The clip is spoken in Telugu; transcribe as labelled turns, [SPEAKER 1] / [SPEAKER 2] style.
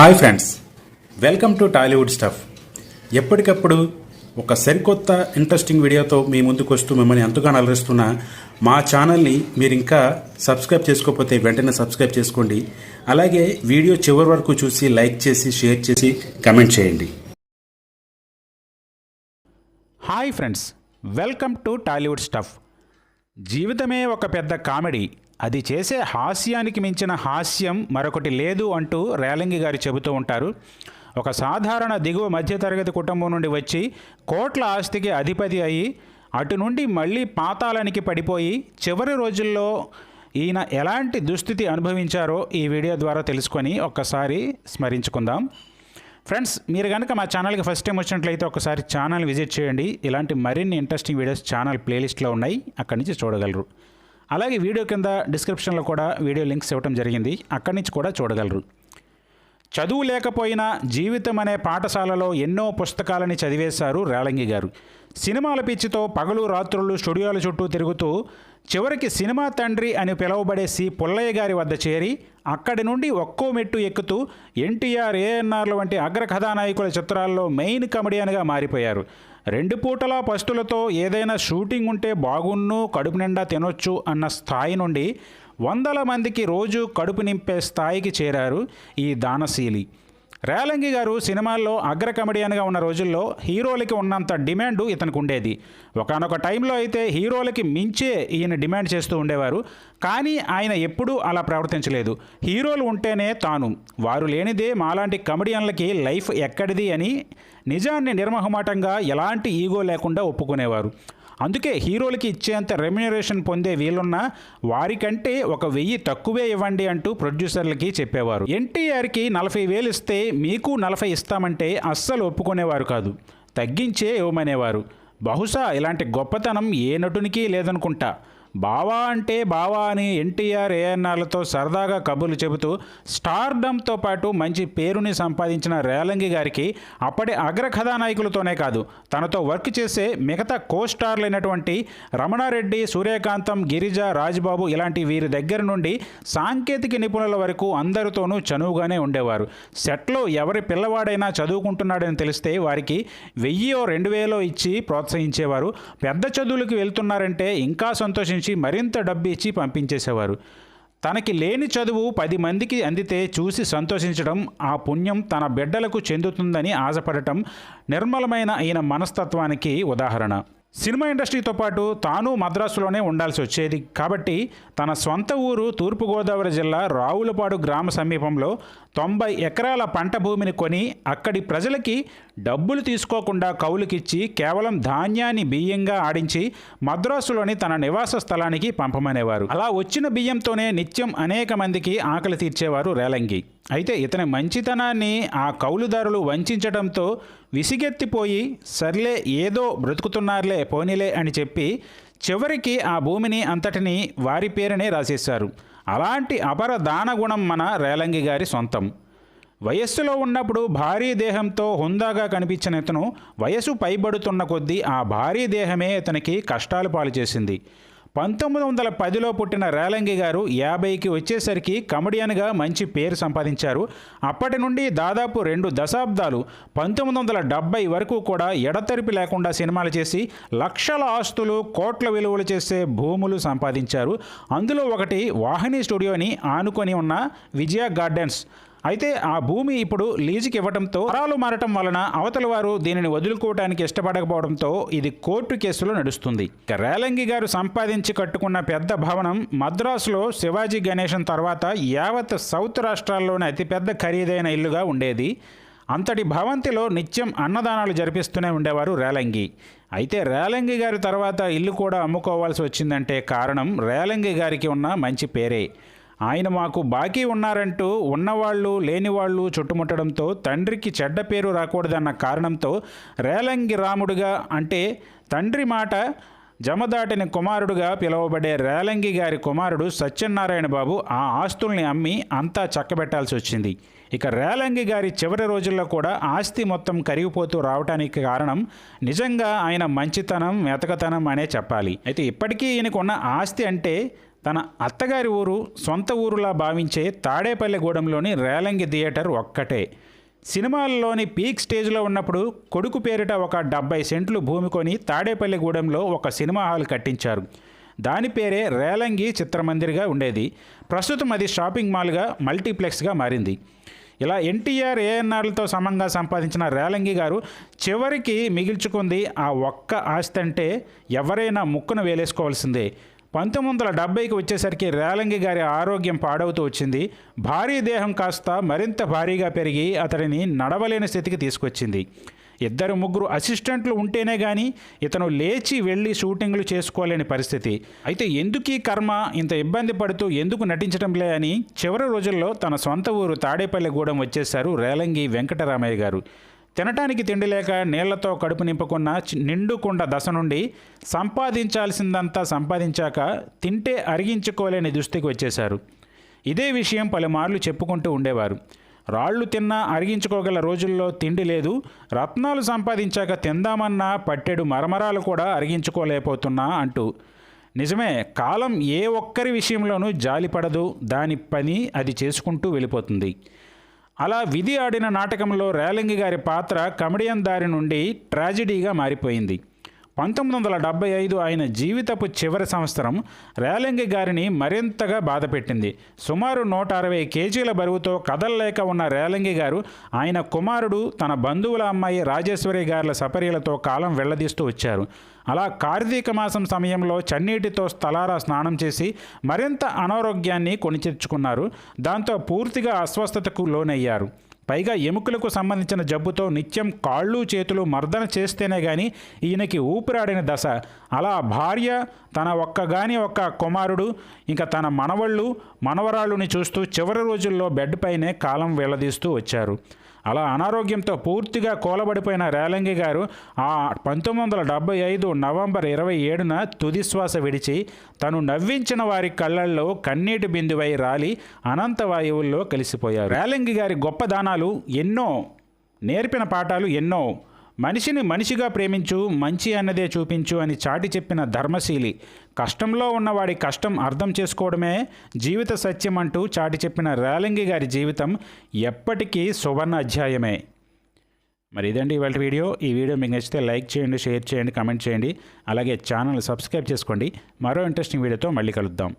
[SPEAKER 1] Hi friends, welcome to Tollywood stuff. ఎప్పటికప్పుడు ఒక సరికొత్త ఇంట్రెస్టింగ్ వీడియోతో మీ ముందుకు వస్తూ మిమ్మల్ని ఎంతగానో అలరిస్తున్న మా ఛానల్ని మీరు ఇంకా సబ్స్క్రైబ్ చేసుకోకపోతే వెంటనే సబ్స్క్రైబ్ చేసుకోండి. అలాగే వీడియో చివరి వరకు చూసి లైక్ చేసి షేర్ చేసి కమెంట్ చేయండి.
[SPEAKER 2] Hi friends, welcome to Tollywood stuff. జీవితమే ఒక పెద్ద కామెడీ, అది చేసే హాస్యానికి మించిన హాస్యం మరొకటి లేదు అంటూ రేలంగి గారు చెబుతూ ఉంటారు. ఒక సాధారణ దిగువ మధ్యతరగతి కుటుంబం నుండి వచ్చి కోట్ల ఆస్తికి అధిపతి అయ్యి అటు నుండి మళ్ళీ పాతాళానికి పడిపోయి చివరి రోజుల్లో ఈయన ఎలాంటి దుస్థితి అనుభవించారో ఈ వీడియో ద్వారా తెలుసుకొని ఒక్కసారి స్మరించుకుందాం. ఫ్రెండ్స్, మీరు కనుక మా ఛానల్కి ఫస్ట్ టైం వచ్చినట్లయితే ఒకసారి ఛానల్ విజిట్ చేయండి. ఇలాంటి మరిన్ని ఇంట్రెస్టింగ్ వీడియోస్ ఛానల్ ప్లేలిస్ట్లో ఉన్నాయి, అక్కడి నుంచి చూడగలరు. అలాగే వీడియో కింద డిస్క్రిప్షన్లో కూడా వీడియో లింక్స్ ఇవ్వడం జరిగింది, అక్కడి నుంచి కూడా చూడగలరు. చదువు లేకపోయినా జీవితం అనే పాఠశాలలో ఎన్నో పుస్తకాలని చదివేశారు రేలంగి గారు. సినిమాల పిచ్చితో పగలు రాత్రులు స్టూడియోల చుట్టూ తిరుగుతూ చివరికి సినిమా తండ్రి అని పిలువబడే సి పుల్లయ్య గారి వద్ద చేరి అక్కడి నుండి ఒక్కో మెట్టు ఎక్కుతూ ఎన్టీఆర్, ఏఎన్ఆర్ల వంటి అగ్ర కథానాయకుల చిత్రాల్లో మెయిన్ కమెడియన్గా మారిపోయారు. రెండు పూటలా పస్తులతో ఏదైనా షూటింగ్ ఉంటే బాగున్ను, కడుపు నిండా తినొచ్చు అన్న స్థాయి నుండి వందల మందికి రోజు కడుపు నింపే స్థాయికి చేరారు ఈ దానశీలి. రేలంగి గారు సినిమాల్లో అగ్ర కమెడియన్గా ఉన్న రోజుల్లో హీరోలకి ఉన్నంత డిమాండ్ ఇతనికి ఉండేది. ఒకానొక టైంలో అయితే హీరోలకి మించే ఈయన డిమాండ్ చేస్తూ ఉండేవారు. కానీ ఆయన ఎప్పుడూ అలా ప్రవర్తించలేదు. హీరోలు ఉంటేనే తాను, వారు లేనిదే మాలాంటి కమెడియన్లకి లైఫ్ ఎక్కడిది అని నిజాన్ని నిర్మహమాటంగా ఎలాంటి ఈగో లేకుండా ఒప్పుకునేవారు. అందుకే హీరోలకి ఇచ్చేంత రెమ్యునరేషన్ పొందే వీలున్నా వారికంటే 1,000 తక్కువే ఇవ్వండి అంటూ ప్రొడ్యూసర్లకి చెప్పేవారు. ఎన్టీఆర్కి 40,000 ఇస్తే మీకు 40 ఇస్తామంటే అస్సలు ఒప్పుకునేవారు కాదు, తగ్గించే ఇవ్వమనేవారు. బహుశా ఇలాంటి గొప్పతనం ఏ నటునికి లేదనుకుంటా. బావా అంటే బావా అని ఎన్టీఆర్, ఏఎన్ఆర్లతో సరదాగా కబుర్లు చెబుతూ స్టార్డమ్తో పాటు మంచి పేరుని సంపాదించిన రేలంగి గారికి అప్పటి అగ్ర కథానాయకులతోనే కాదు, తనతో వర్క్ చేసే మిగతా కోస్టార్లైనటువంటి రమణారెడ్డి, సూర్యకాంతం, గిరిజ, రాజ్బాబు ఇలాంటి వీరి దగ్గర నుండి సాంకేతిక నిపుణుల వరకు అందరితోనూ చనువుగానే ఉండేవారు. సెట్లో ఎవరి పిల్లవాడైనా చదువుకుంటున్నాడని తెలిస్తే వారికి 1,000 2,000 ఇచ్చి ప్రోత్సహించేవారు. పెద్ద చదువులకు వెళ్తున్నారంటే ఇంకా సంతోషించి మరింత డబ్బు ఇచ్చి పంపించేసేవారు. తనకి లేని చదువు 10 మందికి అందితే చూసి సంతోషించడం, ఆ పుణ్యం తన బిడ్డలకు చెందుతుందని ఆశపడటం నిర్మలమైన ఈయన మనస్తత్వానికి ఉదాహరణ. సినిమా ఇండస్ట్రీతో పాటు తాను మద్రాసులోనే ఉండాల్సి వచ్చేది కాబట్టి తన సొంత ఊరు తూర్పుగోదావరి జిల్లా రావులపాడు గ్రామ సమీపంలో 90 ఎకరాల పంట భూమిని కొని అక్కడి ప్రజలకి డబ్బులు తీసుకోకుండా కౌలుకిచ్చి కేవలం ధాన్యాన్ని బియ్యంగా ఆడించి మద్రాసులోని తన నివాస స్థలానికి పంపమనేవారు. అలా వచ్చిన బియ్యంతోనే నిత్యం అనేక మందికి ఆకలి తీర్చేవారు రేలంగి. అయితే ఇతని మంచితనాన్ని ఆ కౌలుదారులు వంచడంతో విసిగెత్తిపోయి సర్లే ఏదో బ్రతుకుతున్నారులే పోనీలే అని చెప్పి చివరికి ఆ భూమిని అంతటిని వారి పేరునే రాసేశారు. అలాంటి అపర దానగుణం మన రేలంగి గారి సొంతం. వయస్సులో ఉన్నప్పుడు భారీ దేహంతో హుందాగా కనిపించిన ఇతను వయసు పైబడుతున్న కొద్దీ ఆ భారీ దేహమే ఇతనికి కష్టాలు పాలు చేసింది. 1910లో పుట్టిన రేలంగి గారు 50కి వచ్చేసరికి కమెడియన్గా మంచి పేరు సంపాదించారు. అప్పటి నుండి దాదాపు 2 దశాబ్దాలు 1970 వరకు కూడా ఎడతెరిపి లేకుండా సినిమాలు చేసి లక్షల ఆస్తులు, కోట్ల విలువలు చేసే భూములు సంపాదించారు. అందులో ఒకటి వాహిని స్టూడియోని ఆనుకొని ఉన్న విజయ గార్డెన్స్. అయితే ఆ భూమి ఇప్పుడు లీజుకి ఇవ్వడంతో తరాలు మారటం వలన అవతల వారు దీనిని వదులుకోవడానికి ఇష్టపడకపోవడంతో ఇది కోర్టు కేసులో నడుస్తుంది. రేలంగి గారు సంపాదించి కట్టుకున్న పెద్ద భవనం మద్రాసులో శివాజీ గణేశన్ తర్వాత యావత్ సౌత్ రాష్ట్రాల్లోనే అతిపెద్ద ఖరీదైన ఇల్లుగా ఉండేది. అంతటి భవంతిలో నిత్యం అన్నదానాలు జరిపిస్తూనే ఉండేవారు రేలంగి. అయితే రేలంగి గారి తర్వాత ఇల్లు కూడా అమ్ముకోవాల్సి వచ్చిందంటే కారణం రేలంగి గారికి ఉన్న మంచి పేరే. ఆయన మాకు బాకీ ఉన్నారంటూ ఉన్నవాళ్ళు లేనివాళ్ళు చుట్టుముట్టడంతో తండ్రికి చెడ్డ పేరు రాకూడదన్న కారణంతో రేలంగి రాముడుగా, అంటే తండ్రి మాట జమదాటిని కుమారుడుగా పిలువబడే రేలంగి గారి కుమారుడు సత్యనారాయణ బాబు ఆ ఆస్తుల్ని అమ్మి అంతా చక్కబెట్టాల్సి వచ్చింది. ఇక రేలంగి గారి చివరి రోజుల్లో కూడా ఆస్తి మొత్తం కరిగిపోతూ రావడానికి కారణం నిజంగా ఆయన మంచితనం, మెతకతనం అనే చెప్పాలి. అయితే ఇప్పటికీ ఈయనకున్న ఆస్తి అంటే తన అత్తగారి ఊరు సొంత ఊరులా భావించే తాడేపల్లిగూడెంలోని రేలంగి థియేటర్ ఒక్కటే. సినిమాల్లోని పీక్ స్టేజ్లో ఉన్నప్పుడు కొడుకు పేరిట ఒక 70 సెంట్లు భూమి కొని తాడేపల్లిగూడెంలో ఒక సినిమా హాల్ కట్టించారు. దాని పేరే రేలంగి చిత్రమందిర్గా ఉండేది. ప్రస్తుతం అది షాపింగ్ మాల్గా, మల్టీప్లెక్స్గా మారింది. ఇలా ఎన్టీఆర్, ఏఎన్ఆర్లతో సమంగా సంపాదించిన రేలంగి గారు చివరికి మిగిల్చుకుంది ఆ ఒక్క ఆస్తి అంటే ఎవరైనా ముక్కున వేలేసుకోవాల్సిందే. 1970కి వచ్చేసరికి రేలంగి గారి ఆరోగ్యం పాడవుతూ వచ్చింది. భారీ దేహం కాస్త మరింత భారీగా పెరిగి అతడిని నడవలేని స్థితికి తీసుకొచ్చింది. 2-3 అసిస్టెంట్లు ఉంటేనే కానీ ఇతను లేచి వెళ్ళి షూటింగ్లు చేసుకోలేని పరిస్థితి. అయితే ఎందుకీ కర్మ ఇంత ఇబ్బంది పడుతూ ఎందుకు నటించడంలే అని చివరి రోజుల్లో తన సొంత ఊరు తాడేపల్లిగూడెం వచ్చేశారు రేలంగి వెంకటరామయ్య గారు. తినటానికి తిండి లేక నీళ్లతో కడుపు నింపుకున్న నిండుకుండ దశ నుండి సంపాదించాల్సిందంతా సంపాదించాక తింటే అరిగించుకోలేని దుస్థితికి వచ్చేశారు. ఇదే విషయం పలుమార్లు చెప్పుకుంటూ ఉండేవారు. రాళ్ళు తిన్నా అరిగించుకోగల రోజుల్లో తిండి లేదు, రత్నాలు సంపాదించాక తిందామన్నా పట్టెడు మరమరాలు కూడా అరిగించుకోలేకపోతున్నా అంటూ. నిజమే, కాలం ఏ ఒక్కరి విషయంలోనూ జాలిపడదు, దాని పని అది చేసుకుంటూ వెళ్ళిపోతుంది. అలా విధి ఆడిన నాటకంలో రేలంగి గారి పాత్ర కమెడియన్ దారి నుండి ట్రాజిడీగా మారిపోయింది. 1975 ఆయన జీవితపు చివరి సంవత్సరం రేలంగి గారిని మరింతగా బాధపెట్టింది. సుమారు 160 కేజీల బరువుతో కదలలేక ఉన్న రేలంగి గారు ఆయన కుమారుడు, తన బంధువుల అమ్మాయి రాజేశ్వరి గారుల సపర్యలతో కాలం వెళ్లదీస్తూ వచ్చారు. అలా కార్తీక మాసం సమయంలో చన్నీటితో తలారా స్నానం చేసి మరింత అనారోగ్యాన్ని కొని తెచ్చుకున్నారు. దాంతో పూర్తిగా అస్వస్థతకు లోనయ్యారు. పైగా ఎముకలకు సంబంధించిన జబ్బుతో నిత్యం కాళ్ళు చేతులు మర్దన చేస్తేనే కానీ ఈయనకి ఊపిరాడిన దశ. అలా భార్య, తన ఒక్క కుమారుడు, ఇంకా తన మనవళ్ళు, మనవరాళ్ళుని చూస్తూ చివరి రోజుల్లో బెడ్ పైనే కాలం వెళ్లదీస్తూ వచ్చారు. అలా అనారోగ్యంతో పూర్తిగా కూలబడిపోయిన రేలంగి గారు 1975 నవంబర్ 27న తుదిశ్వాస విడిచి తను నవ్వించిన వారి కళ్ళల్లో కన్నీటి బిందువై రాలి అనంత వాయువుల్లో కలిసిపోయారు. రేలంగి గారి గొప్ప దానాలు ఎన్నో, నేర్పిన పాఠాలు ఎన్నో. మనిషిని మనిషిగా ప్రేమించు, మంచి అన్నదే చూపించు అని చాటి చెప్పిన ధర్మశీలి. కష్టంలో ఉన్నవాడి కష్టం అర్థం చేసుకోవడమే జీవిత సత్యం అంటూ చాటి చెప్పిన రేలంగి గారి జీవితం ఎప్పటికీ సువర్ణ అధ్యాయమే. మరి ఇదండి ఇవాళ వీడియో. ఈ వీడియో మీకు నచ్చితే లైక్ చేయండి, షేర్ చేయండి, కామెంట్ చేయండి. అలాగే ఛానల్ సబ్స్క్రైబ్ చేసుకోండి. మరో ఇంట్రెస్టింగ్ వీడియోతో మళ్ళీ కలుద్దాం.